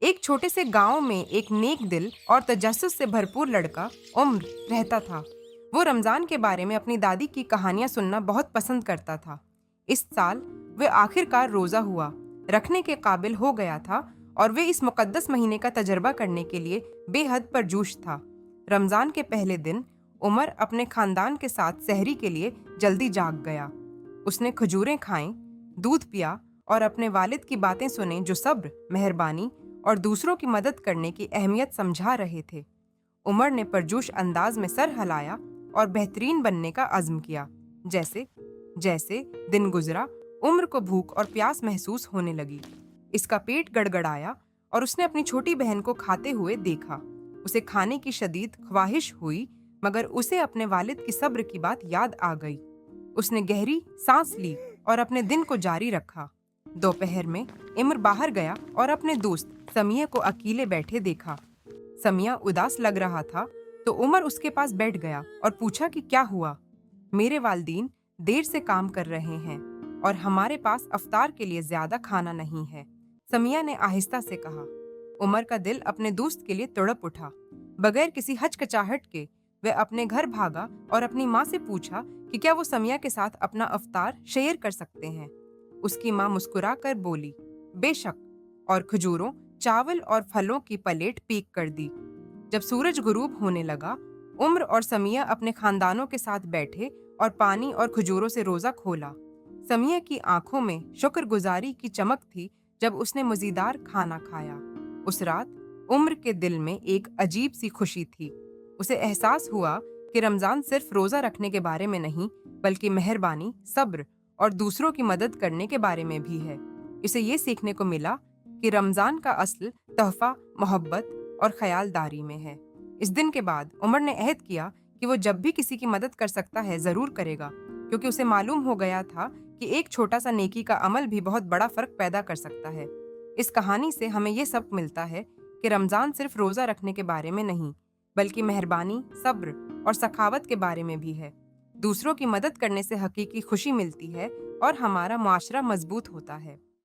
एक छोटे से गांव में एक नेक दिल और तजस्सुस से भरपूर लड़का उम्र रहता था। वो रमजान के बारे में अपनी दादी की कहानियां सुनना बहुत पसंद करता था। इस साल वे आखिरकार रोजा हुआ रखने के काबिल हो गया था और वे इस मुकद्दस महीने का तजर्बा करने के लिए बेहद परजोश था। रमजान के पहले दिन उमर अपने खानदान के साथ सहरी के लिए जल्दी जाग गया। उसने खजूरें खाएं, दूध पिया और अपने वालिद की बातें सुने जो सब्र, मेहरबानी और दूसरों की मदद करने की अहमियत समझा रहे थे। उमर ने परजोश अंदाज में सर हिलाया और बेहतरीन बनने का अज़्म किया। जैसे जैसे दिन गुजरा, उम्र को भूख और प्यास महसूस होने लगी। इसका पेट गड़गड़ाया और उसने अपनी छोटी बहन को खाते हुए देखा। उसे खाने की शदीद ख्वाहिश हुई, मगर उसे अपने वालिद की सब्र की बात याद आ गई। उसने गहरी सांस ली और अपने दिन को जारी रखा। दोपहर में इमर बाहर गया और अपने दोस्त समिया को अकेले बैठे देखा। समिया उदास लग रहा था तो उमर उसके पास बैठ गया और पूछा कि क्या हुआ। मेरे वालिदीन देर से काम कर रहे हैं और हमारे पास अफ्तार के लिए ज्यादा खाना नहीं है, समिया ने आहिस्ता से कहा। उमर का दिल अपने दोस्त के लिए तड़प उठा। बगैर किसी हचकचाहट के वह अपने घर भागा और अपनी माँ से पूछा कि क्या वो समिया के साथ अपना अफ्तार शेयर कर सकते हैं। उसकी माँ मुस्कुरा कर बोली, बेशक, और खजूरों, चावल और फलों की प्लेट पैक कर दी। जब सूरज गुरूब होने लगा, उम्र और समिया अपने खानदानों के साथ बैठे और पानी और खजूरों से रोजा खोला। समिया की आंखों में शुक्रगुजारी की चमक थी जब उसने मज़ेदार खाना खाया। उस रात उम्र के दिल में एक अजीब सी खुशी थी। उसे एहसास हुआ कि रमजान सिर्फ रोजा रखने के बारे में नहीं, बल्कि मेहरबानी, सब्र और दूसरों की मदद करने के बारे में भी है। इसे ये सीखने को मिला कि रमजान का असल तोहफा मोहब्बत और ख्यालदारी में है। इस दिन के बाद उमर ने अहद किया कि वो जब भी किसी की मदद कर सकता है जरूर करेगा, क्योंकि उसे मालूम हो गया था कि एक छोटा सा नेकी का अमल भी बहुत बड़ा फर्क पैदा कर सकता है। इस कहानी से हमें ये सबक मिलता है कि रमजान सिर्फ रोजा रखने के बारे में नहीं, बल्कि मेहरबानी, सब्र और सखावत के बारे में भी है। दूसरों की मदद करने से हकीकी खुशी मिलती है और हमारा मुआशरा मजबूत होता है।